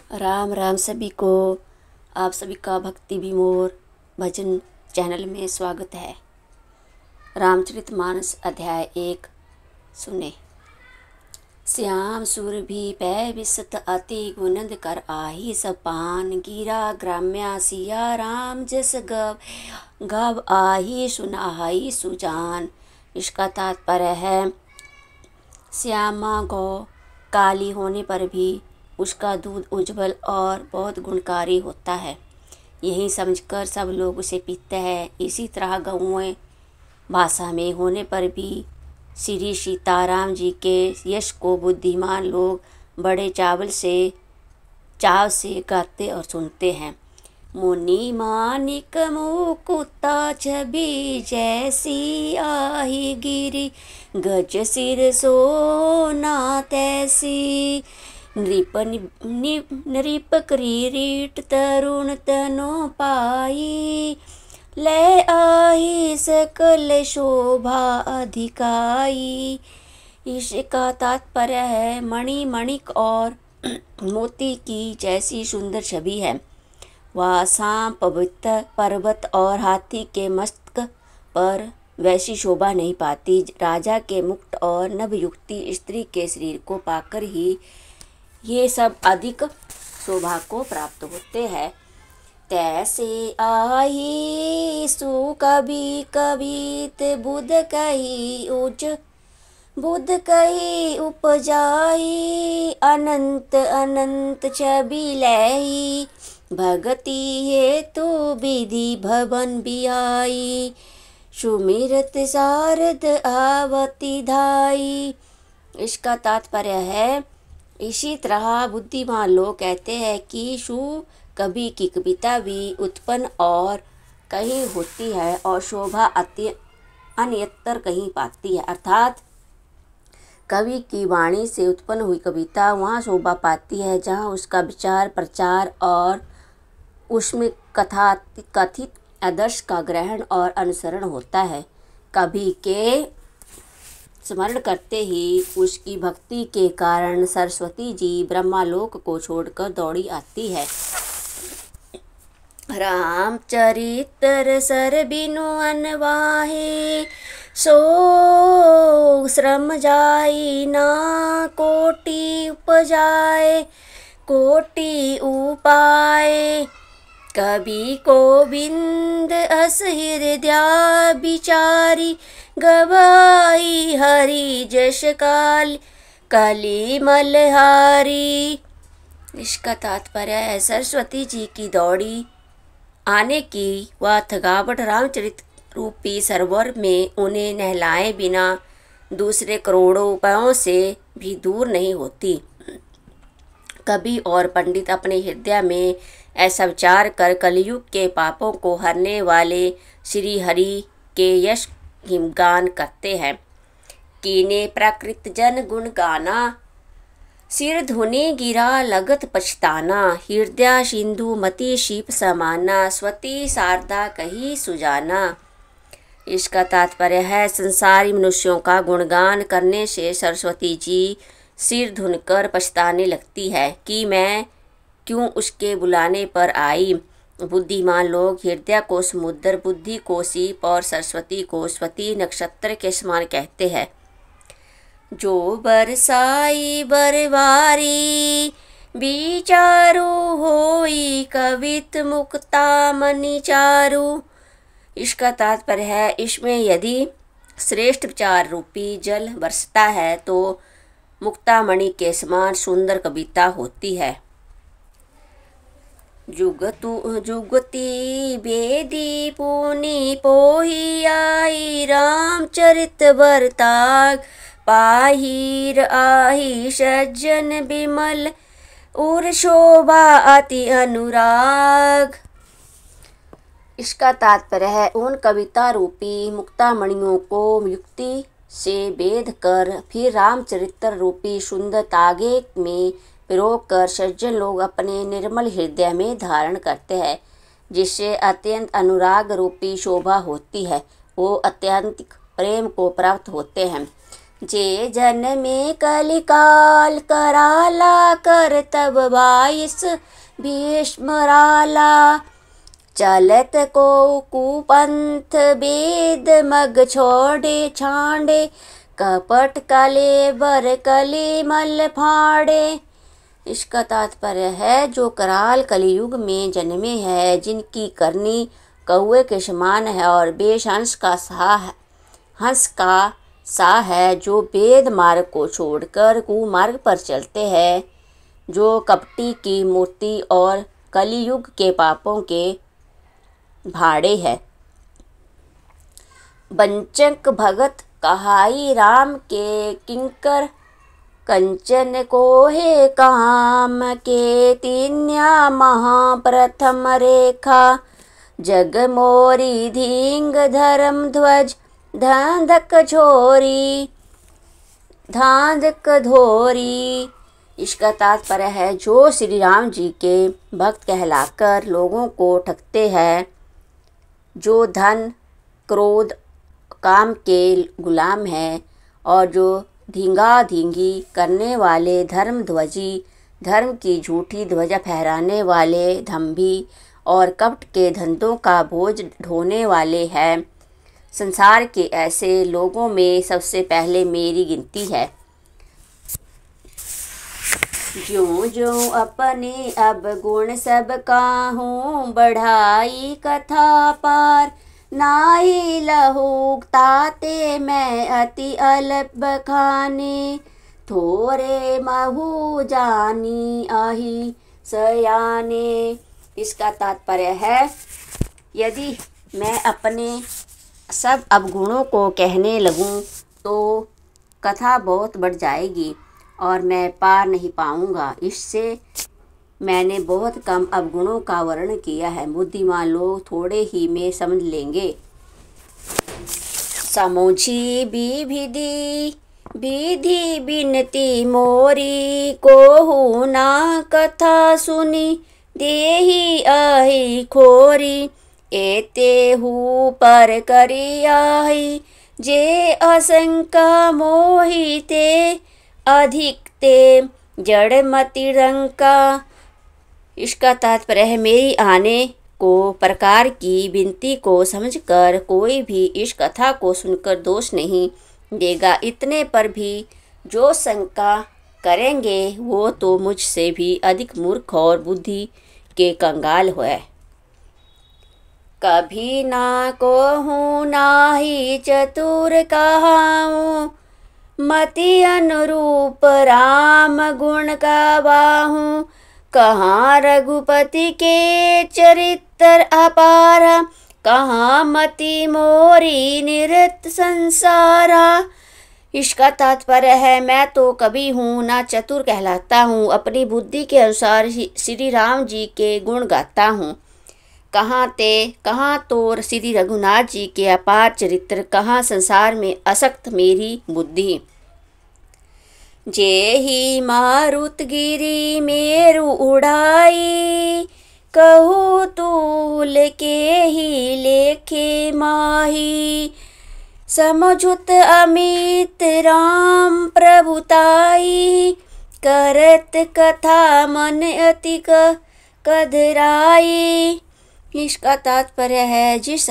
राम राम सभी को। आप सभी का भक्ति विमोर भजन चैनल में स्वागत है। रामचरितमानस अध्याय 1 सुने। श्याम सुर भी पै विसत अति गुनंद कर आही सपान गिरा ग्राम्या सिया राम जस गव गव आही सुनाई सुजान। इसका तात्पर्य है श्यामा गौ काली होने पर भी उसका दूध उज्जवल और बहुत गुणकारी होता है। यही समझकर सब लोग उसे पीते हैं। इसी तरह गौएं भाषा में होने पर भी श्री सीताराम जी के यश को बुद्धिमान लोग बड़े चाव से गाते और सुनते हैं। मुनि मानिक मुकुता छवि जैसी आही गिरी गज सिर सोना तैसी। नृप क्रीरीट तरुण तनो पाई ले आई सकल शोभा अधिकाई। इसका तात्पर्य है मणि मणिक और मोती की जैसी सुंदर छवि है। वह सांप पवित्र पर्वत और हाथी के मस्तक पर वैसी शोभा नहीं पाती। राजा के मुकुट और नवयुक्ति स्त्री के शरीर को पाकर ही ये सब अधिक शोभा को प्राप्त होते हैं। तैसे आई सु कभी कवित बुध कही उपजाई अनंत अनंत छवि लही भगति हेतु विधि भवन बियाई सुमिरत शारद आवती धाई। इसका तात्पर्य है इसी तरह बुद्धिमान लोग कहते हैं कि शु कवि की कविता भी उत्पन्न और कहीं होती है और शोभा अन्यत्र कहीं पाती है। अर्थात कवि की वाणी से उत्पन्न हुई कविता वहाँ शोभा पाती है जहाँ उसका विचार प्रचार और उसमें कथित आदर्श का ग्रहण और अनुसरण होता है। कवि के स्मरण करते ही उसकी भक्ति के कारण सरस्वती जी ब्रह्मालोक को छोड़कर दौड़ी आती है। रामचरित्र सर बिनु अनवाहे सो श्रम जाई ना कोटि उपजाए कोटि उपाय। कवि गोविंद अस हृदय बिचारी गवाई हरि जश कली मलहारी। इसका तात्पर्य है सरस्वती जी की दौड़ी आने की वह थकावट रामचरित रूपी सरोवर में उन्हें नहलाए बिना दूसरे करोड़ों उपायों से भी दूर नहीं होती। कवि और पंडित अपने हृदय में ऐसा विचार कर कलयुग के पापों को हरने वाले श्री हरि के यश हिमगान करते हैं। कीने प्राकृत जन गुण गाना सिर धुनि गिरा लगत पछताना हृदय सिंधु मति शीप समाना स्वती शारदा कही सुजाना। इसका तात्पर्य है संसारी मनुष्यों का गुणगान करने से सरस्वती जी सिर धुनकर पछताने लगती है कि मैं क्यों उसके बुलाने पर आई। बुद्धिमान लोग हृदय को समुद्र बुद्धि को सीप और सरस्वती को स्वती नक्षत्र के समान कहते हैं। जो बरसाई बरवारी विचारू होई कवित मुक्ता मणि चारू। इसका तात्पर्य है इसमें यदि श्रेष्ठ विचार रूपी जल बरसता है तो मुक्तामणि के समान सुंदर कविता होती है। जुगति बेदी पुनि पोही आई रामचरित बरताग पाहिर आही सज्जन बिमल उर शोभा अति अनुराग। इसका तात्पर्य है उन कविता रूपी मुक्तामणियों को युक्ति से वेद कर फिर रामचरित्र रूपी सुंदर तागे में पिरोग कर सज्जन लोग अपने निर्मल हृदय में धारण करते हैं, जिससे अत्यंत अनुराग रूपी शोभा होती है। वो अत्यंत प्रेम को प्राप्त होते हैं। जे जन्मे कलिकाल कराला कर तब 22 भीष्मराला। चलत को कुपंथ वेद मग छोड़े छांडे कपट कलेबर कली मल फाड़े। इसका तात्पर्य है जो कराल कलियुग में जन्मे है, जिनकी करनी कौवे के समान है और वेश हंस का सा है, जो वेद मार्ग को छोड़कर कुमार्ग पर चलते हैं, जो कपटी की मूर्ति और कलियुग के पापों के भाड़े है। बंचक भगत कहाई राम के किंकर कंचन को हे काम के तीन्या महाप्रथम रेखा। जग मोरी धींग धर्म ध्वज धांधक धोरी। इसका तात्पर्य है जो श्री राम जी के भक्त कहलाकर लोगों को ठगते हैं, जो धन क्रोध काम के गुलाम हैं और जो धींगा धींगी करने वाले धर्मध्वजी, धर्म की झूठी ध्वजा फहराने वाले धम्भी और कपट के धंधों का बोझ ढोने वाले हैं। संसार के ऐसे लोगों में सबसे पहले मेरी गिनती है। ज्यों ज्यों अपने अब गुण सब काहूँ बढ़ाई कथा पार। नाई लहूक ताते मैं अति अल्प बखाने थोरे महू जानी आही सयाने। इसका तात्पर्य है यदि मैं अपने सब अवगुणों को कहने लगूं तो कथा बहुत बढ़ जाएगी और मैं पार नहीं पाऊंगा। इससे मैंने बहुत कम अवगुणों का वर्णन किया है, बुद्धिमान लोग थोड़े ही में समझ लेंगे। समझी विधि बिनती मोरी कोहू ना कथा सुनी देही आही खोरी। एते हु पर करी आही जे असंका मोहिते अधिक ते जड़मति रंका। इसका तात्पर्य है मेरी आने को प्रकार की विनती को समझकर कोई भी इस कथा को सुनकर दोष नहीं देगा। इतने पर भी जो शंका करेंगे वो तो मुझसे भी अधिक मूर्ख और बुद्धि के कंगाल है। कभी ना कहूँ ना ही चतुर कहाऊँ मति अनुरूप राम गुण गावाहूँ। कहाँ रघुपति के चरित्र अपारा कहाँ मति मोरी निरत संसारा। इसका तात्पर्य है मैं तो कवि हूँ ना चतुर कहलाता हूँ, अपनी बुद्धि के अनुसार श्री राम जी के गुण गाता हूँ। कहाँ तो श्री रघुनाथ जी के अपार चरित्र, कहाँ संसार में असक्त मेरी बुद्धि। जे ही मारुत गिरी मेरु उड़ाई कहूँ तूल के ही लेखे माही। समझुत अमित राम प्रभुताई करत कथा मन अति कधराई। इसका तात्पर्य है जिस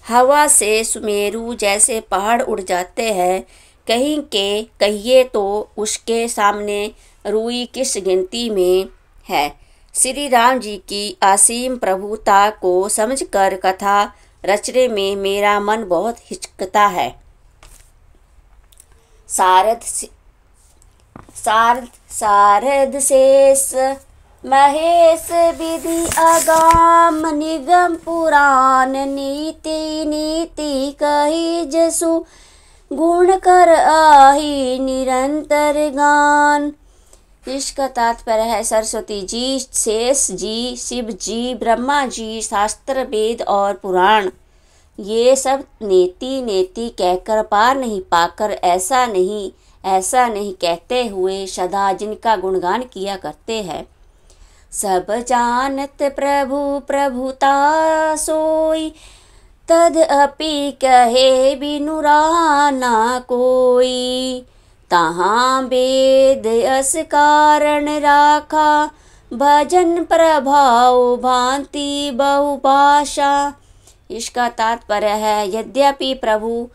हवा से सुमेरु जैसे पहाड़ उड़ जाते हैं, कहिए तो उसके सामने रुई किस गिनती में है। श्री राम जी की असीम प्रभुता को समझकर कथा रचने में मेरा मन बहुत हिचकता है। सारद शेष महेश विधि अगाम निगम पुराण नीति कही जसु गुण कर आही निरंतर गान। इसका तात्पर्य है सरस्वती जी, शेष जी, शिव जी, ब्रह्मा जी, शास्त्र वेद और पुराण ये सब नेति कहकर पार नहीं पाकर ऐसा नहीं कहते हुए सदा जिनका गुणगान किया करते हैं। सब जानत प्रभु प्रभुता सोई तदपि कहे बिनु राना कोई, तहाँ वेद अस कारण राखा, भजन प्रभाव भांति बहुभाषा। इसका तात्पर्य है, यद्यपि प्रभु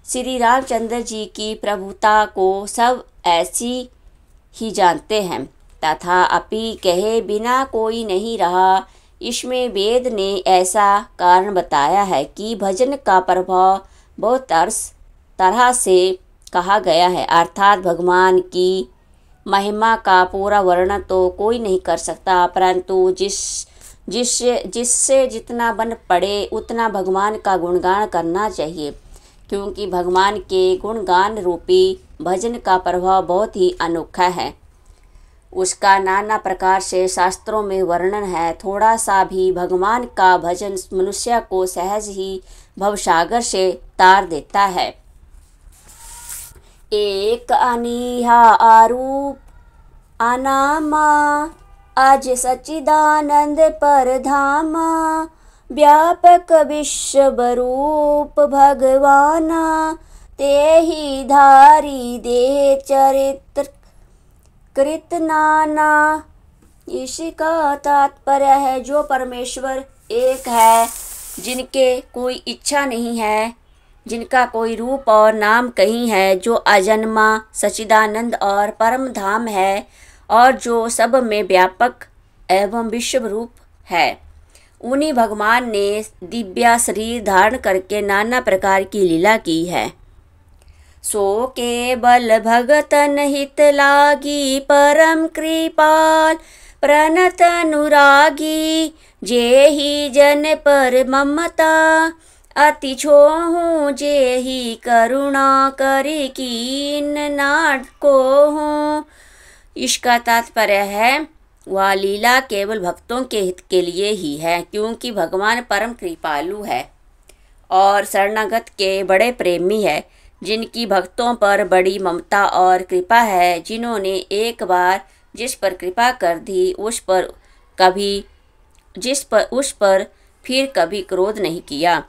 श्री रामचंद्र जी की प्रभुता को सब ऐसी ही जानते हैं, तथा अपि कहे बिना कोई नहीं रहा। इसमें वेद ने ऐसा कारण बताया है कि भजन का प्रभाव बहुत तरह से कहा गया है, अर्थात भगवान की महिमा का पूरा वर्णन तो कोई नहीं कर सकता, परंतु जिससे जितना बन पड़े उतना भगवान का गुणगान करना चाहिए, क्योंकि भगवान के गुणगान रूपी भजन का प्रभाव बहुत ही अनोखा है। उसका नाना प्रकार से शास्त्रों में वर्णन है। थोड़ा सा भी भगवान का भजन मनुष्य को सहज ही भवसागर से तार देता है। एक अनीहा आरूप अनामा, अज सच्चिदानंद परधामा, व्यापक विश्वरूप भगवाना, तेहि धारी देह चरित्र कृत नाना। इसका तात्पर्य है, जो परमेश्वर एक है, जिनके कोई इच्छा नहीं है, जिनका कोई रूप और नाम कहीं है, जो अजन्मा सच्चिदानंद और परम धाम है, और जो सब में व्यापक एवं विश्व रूप है। उन्हीं भगवान ने दिव्या शरीर धारण करके नाना प्रकार की लीला की है। सो केवल भगतन हित लागी, परम कृपाल प्रणत अनुरागी, जेहि जन पर ममता, अति छोहूँ जेहि करुणा करि कीन नाट को हूँ। इसका तात्पर्य है, वह लीला केवल भक्तों के हित के लिए ही है, क्योंकि भगवान परम कृपालु है और शरणागत के बड़े प्रेमी है, जिनकी भक्तों पर बड़ी ममता और कृपा है, जिन्होंने एक बार जिस पर कृपा कर दी उस पर फिर कभी क्रोध नहीं किया।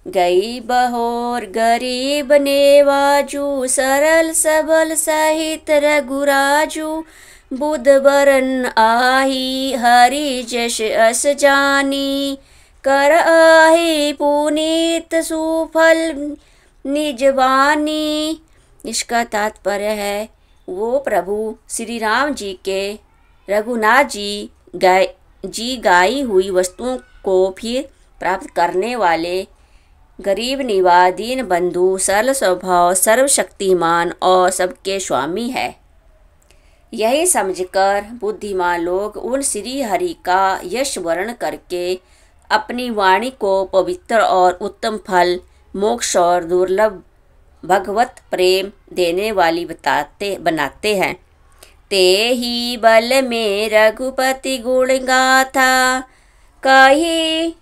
गई बहोर गरीब नेवाजू, सरल सबल सहित रघुराजू, बुध बरन आही हरि जस अस जानी, कर आही पुनीत सुफल निजवानी। इसका तात्पर्य है, वो प्रभु श्री राम जी के रघुनाथ जी गाई हुई वस्तुओं को फिर प्राप्त करने वाले, गरीब निवाज दीन बंधु, सरल स्वभाव, सर्वशक्तिमान और सबके स्वामी है। यही समझकर बुद्धिमान लोग उन श्री हरि का यश वर्ण करके अपनी वाणी को पवित्र और उत्तम फल, मोक्ष और दुर्लभ भगवत प्रेम देने वाली बनाते हैं। ते ही बल में रघुपति गुण गाथा, कही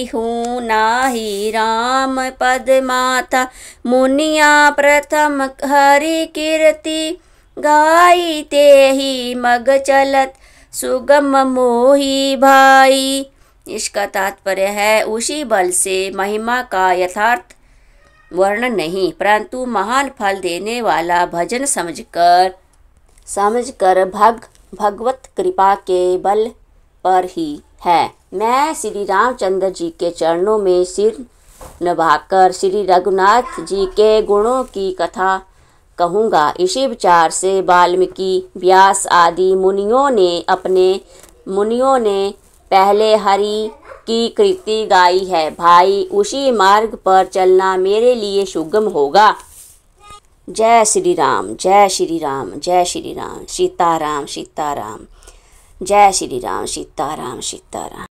हूँ नाही राम पद माथा, मुनिया प्रथम हरि कीर्ति, गाई ते ही मग चलत सुगम मोही भाई। इसका तात्पर्य है, उसी बल से महिमा का यथार्थ वर्णन नहीं, परंतु महान फल देने वाला भजन समझकर भगवत कृपा के बल पर ही है। मैं श्री रामचंद्र जी के चरणों में सिर नभाकर श्री रघुनाथ जी के गुणों की कथा कहूँगा। इसी विचार से वाल्मीकि, व्यास आदि मुनियों ने पहले हरि की कृति गाई है। भाई, उसी मार्ग पर चलना मेरे लिए सुगम होगा। जय श्री राम, जय श्री राम, जय श्री राम, सीताराम सीताराम, जय श्री राम, सीताराम सीताराम।